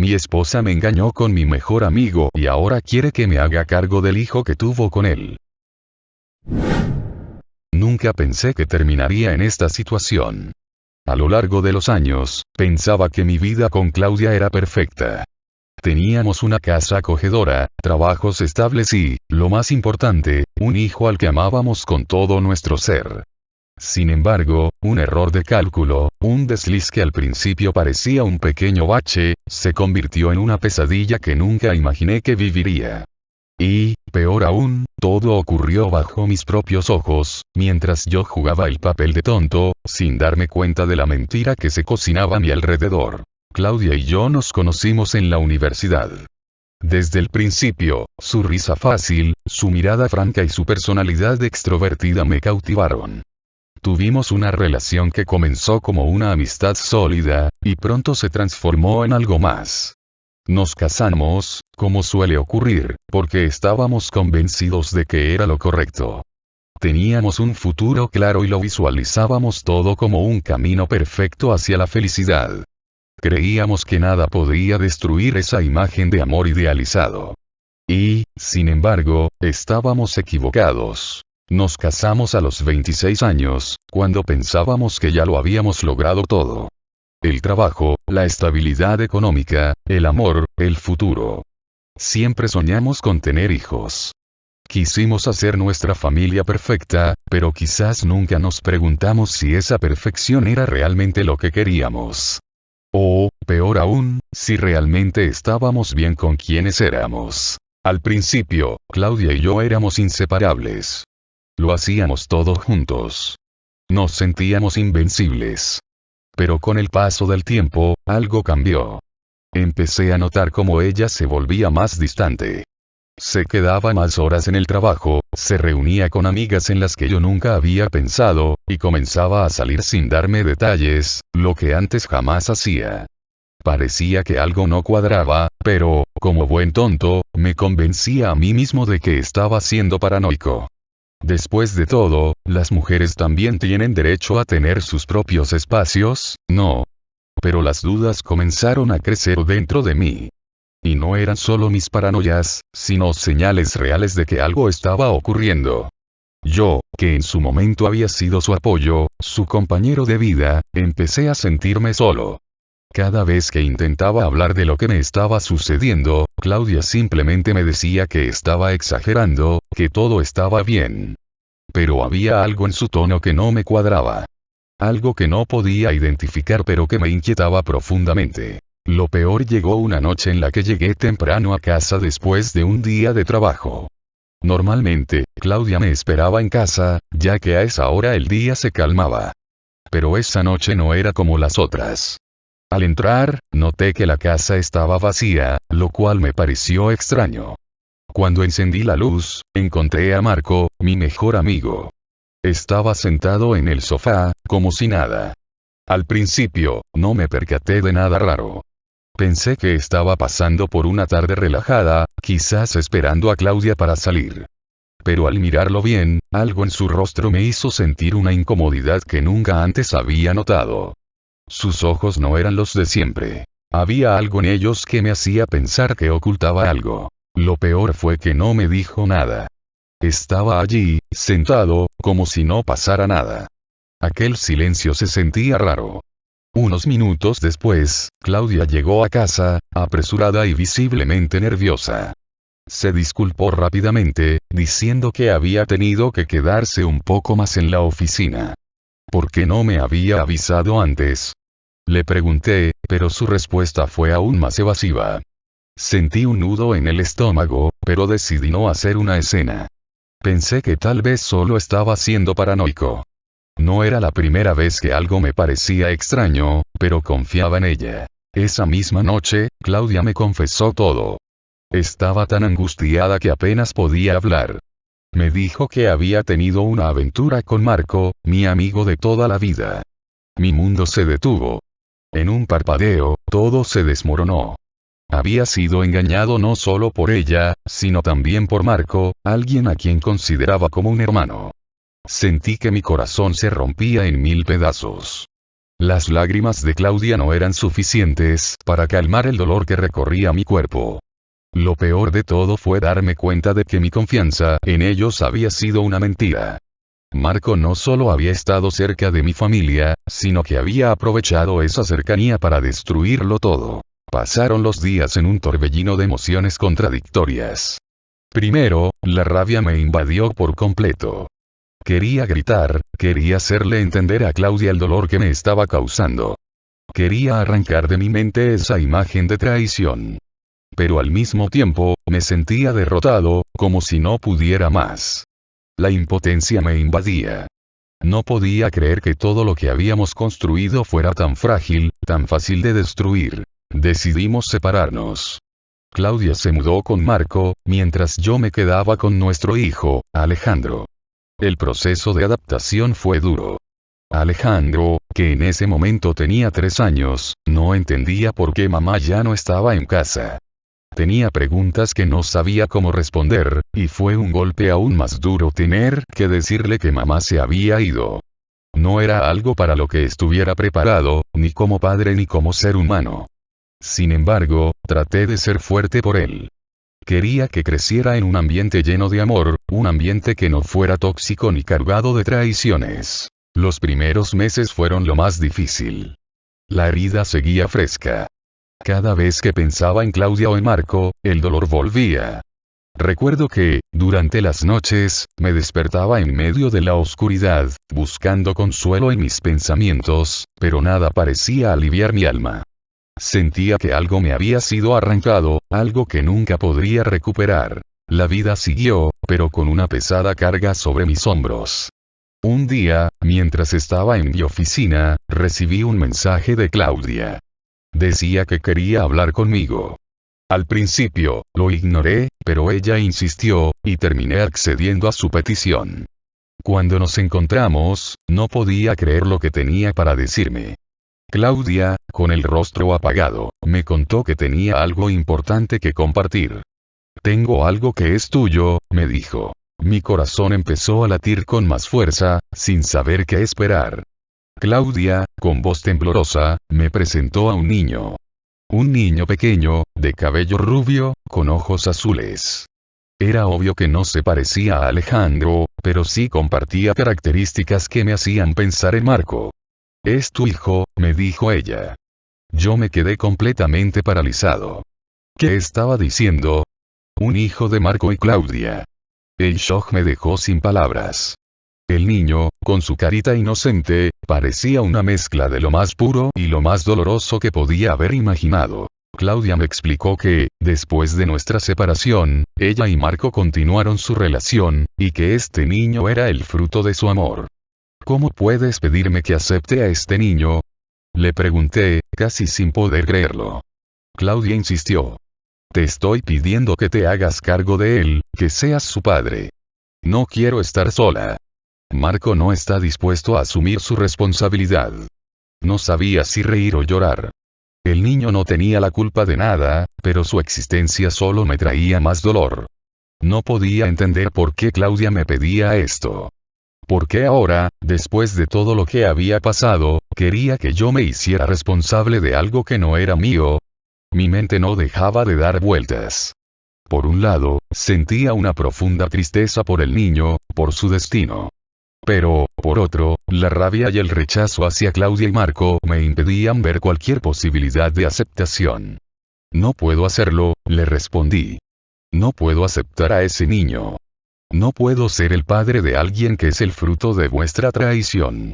mi esposa me engañó con mi mejor amigo y ahora quiere que me haga cargo del hijo que tuvo con él. Nunca pensé que terminaría en esta situación. A lo largo de los años, pensaba que mi vida con Claudia era perfecta. Teníamos una casa acogedora, trabajos estables y, lo más importante, un hijo al que amábamos con todo nuestro ser. Sin embargo, un error de cálculo, un desliz que al principio parecía un pequeño bache, se convirtió en una pesadilla que nunca imaginé que viviría. Y, peor aún, todo ocurrió bajo mis propios ojos, mientras yo jugaba el papel de tonto, sin darme cuenta de la mentira que se cocinaba a mi alrededor. Claudia y yo nos conocimos en la universidad. Desde el principio, su risa fácil, su mirada franca y su personalidad extrovertida me cautivaron. Tuvimos una relación que comenzó como una amistad sólida, y pronto se transformó en algo más. Nos casamos, como suele ocurrir, porque estábamos convencidos de que era lo correcto. Teníamos un futuro claro y lo visualizábamos todo como un camino perfecto hacia la felicidad. Creíamos que nada podía destruir esa imagen de amor idealizado. Y, sin embargo, estábamos equivocados. Nos casamos a los 26 años, cuando pensábamos que ya lo habíamos logrado todo. El trabajo, la estabilidad económica, el amor, el futuro. Siempre soñamos con tener hijos. Quisimos hacer nuestra familia perfecta, pero quizás nunca nos preguntamos si esa perfección era realmente lo que queríamos. O, peor aún, si realmente estábamos bien con quienes éramos. Al principio, Claudia y yo éramos inseparables. Lo hacíamos todo juntos. Nos sentíamos invencibles. Pero con el paso del tiempo, algo cambió. Empecé a notar cómo ella se volvía más distante. Se quedaba más horas en el trabajo, se reunía con amigas en las que yo nunca había pensado, y comenzaba a salir sin darme detalles, lo que antes jamás hacía. Parecía que algo no cuadraba, pero, como buen tonto, me convencía a mí mismo de que estaba siendo paranoico. Después de todo, ¿las mujeres también tienen derecho a tener sus propios espacios? No. Pero las dudas comenzaron a crecer dentro de mí. Y no eran solo mis paranoias, sino señales reales de que algo estaba ocurriendo. Yo, que en su momento había sido su apoyo, su compañero de vida, empecé a sentirme solo. Cada vez que intentaba hablar de lo que me estaba sucediendo, Claudia simplemente me decía que estaba exagerando, que todo estaba bien. Pero había algo en su tono que no me cuadraba. Algo que no podía identificar pero que me inquietaba profundamente. Lo peor llegó una noche en la que llegué temprano a casa después de un día de trabajo. Normalmente, Claudia me esperaba en casa, ya que a esa hora el día se calmaba. Pero esa noche no era como las otras. Al entrar, noté que la casa estaba vacía, lo cual me pareció extraño. Cuando encendí la luz, encontré a Marco, mi mejor amigo. Estaba sentado en el sofá, como si nada. Al principio, no me percaté de nada raro. Pensé que estaba pasando por una tarde relajada, quizás esperando a Claudia para salir. Pero al mirarlo bien, algo en su rostro me hizo sentir una incomodidad que nunca antes había notado. Sus ojos no eran los de siempre. Había algo en ellos que me hacía pensar que ocultaba algo. Lo peor fue que no me dijo nada. Estaba allí, sentado, como si no pasara nada. Aquel silencio se sentía raro. Unos minutos después, Claudia llegó a casa, apresurada y visiblemente nerviosa. Se disculpó rápidamente, diciendo que había tenido que quedarse un poco más en la oficina. ¿Por qué no me había avisado antes? Le pregunté, pero su respuesta fue aún más evasiva. Sentí un nudo en el estómago, pero decidí no hacer una escena. Pensé que tal vez solo estaba siendo paranoico. No era la primera vez que algo me parecía extraño, pero confiaba en ella. Esa misma noche, Claudia me confesó todo. Estaba tan angustiada que apenas podía hablar. Me dijo que había tenido una aventura con Marco, mi amigo de toda la vida. Mi mundo se detuvo. En un parpadeo, todo se desmoronó. Había sido engañado no solo por ella, sino también por Marco, alguien a quien consideraba como un hermano. Sentí que mi corazón se rompía en 1000 pedazos. Las lágrimas de Claudia no eran suficientes para calmar el dolor que recorría mi cuerpo. Lo peor de todo fue darme cuenta de que mi confianza en ellos había sido una mentira. Marco no solo había estado cerca de mi familia, sino que había aprovechado esa cercanía para destruirlo todo. Pasaron los días en un torbellino de emociones contradictorias. Primero, la rabia me invadió por completo. Quería gritar, quería hacerle entender a Claudia el dolor que me estaba causando. Quería arrancar de mi mente esa imagen de traición. Pero al mismo tiempo, me sentía derrotado, como si no pudiera más. La impotencia me invadía. No podía creer que todo lo que habíamos construido fuera tan frágil, tan fácil de destruir. Decidimos separarnos. Claudia se mudó con Marco, mientras yo me quedaba con nuestro hijo, Alejandro. El proceso de adaptación fue duro. Alejandro, que en ese momento tenía 3 años, no entendía por qué mamá ya no estaba en casa. Tenía preguntas que no sabía cómo responder, y fue un golpe aún más duro tener que decirle que mamá se había ido. No era algo para lo que estuviera preparado, ni como padre ni como ser humano. Sin embargo, traté de ser fuerte por él. Quería que creciera en un ambiente lleno de amor, un ambiente que no fuera tóxico ni cargado de traiciones. Los primeros meses fueron lo más difícil. La herida seguía fresca. Cada vez que pensaba en Claudia o en Marco, el dolor volvía. Recuerdo que, durante las noches, me despertaba en medio de la oscuridad, buscando consuelo en mis pensamientos, pero nada parecía aliviar mi alma. Sentía que algo me había sido arrancado, algo que nunca podría recuperar. La vida siguió, pero con una pesada carga sobre mis hombros. Un día, mientras estaba en mi oficina, recibí un mensaje de Claudia. Decía que quería hablar conmigo. Al principio, lo ignoré, pero ella insistió, y terminé accediendo a su petición. Cuando nos encontramos, no podía creer lo que tenía para decirme. Claudia, con el rostro apagado, me contó que tenía algo importante que compartir. Tengo algo que es tuyo, me dijo. Mi corazón empezó a latir con más fuerza, sin saber qué esperar. Claudia, con voz temblorosa, me presentó a un niño. Un niño pequeño, de cabello rubio, con ojos azules. Era obvio que no se parecía a Alejandro, pero sí compartía características que me hacían pensar en Marco. «Es tu hijo», me dijo ella. Yo me quedé completamente paralizado. ¿Qué estaba diciendo? Un hijo de Marco y Claudia. El shock me dejó sin palabras. El niño, con su carita inocente, parecía una mezcla de lo más puro y lo más doloroso que podía haber imaginado. Claudia me explicó que, después de nuestra separación, ella y Marco continuaron su relación, y que este niño era el fruto de su amor. ¿Cómo puedes pedirme que acepte a este niño? Le pregunté, casi sin poder creerlo. Claudia insistió. Te estoy pidiendo que te hagas cargo de él, que seas su padre. No quiero estar sola. Marco no está dispuesto a asumir su responsabilidad. No sabía si reír o llorar. El niño no tenía la culpa de nada, pero su existencia solo me traía más dolor. No podía entender por qué Claudia me pedía esto. ¿Por qué ahora, después de todo lo que había pasado, quería que yo me hiciera responsable de algo que no era mío? Mi mente no dejaba de dar vueltas. Por un lado, sentía una profunda tristeza por el niño, por su destino. Pero, por otro, la rabia y el rechazo hacia Claudia y Marco me impedían ver cualquier posibilidad de aceptación. No puedo hacerlo, le respondí. No puedo aceptar a ese niño. No puedo ser el padre de alguien que es el fruto de vuestra traición.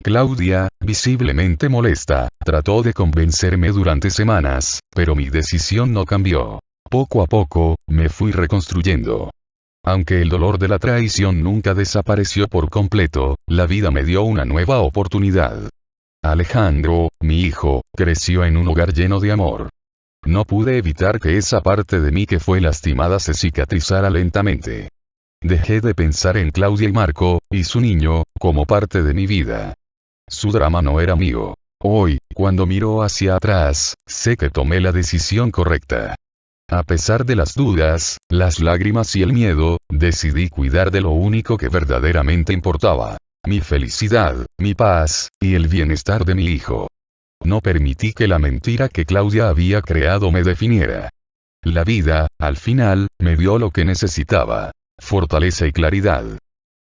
Claudia, visiblemente molesta, trató de convencerme durante semanas, pero mi decisión no cambió. Poco a poco, me fui reconstruyendo. Aunque el dolor de la traición nunca desapareció por completo, la vida me dio una nueva oportunidad. Alejandro, mi hijo, creció en un hogar lleno de amor. No pude evitar que esa parte de mí que fue lastimada se cicatrizara lentamente. Dejé de pensar en Claudia y Marco, y su niño, como parte de mi vida. Su drama no era mío. Hoy, cuando miro hacia atrás, sé que tomé la decisión correcta. A pesar de las dudas, las lágrimas y el miedo, decidí cuidar de lo único que verdaderamente importaba. mi felicidad, mi paz, y el bienestar de mi hijo. No permití que la mentira que Claudia había creado me definiera. La vida, al final, me dio lo que necesitaba: fortaleza y claridad.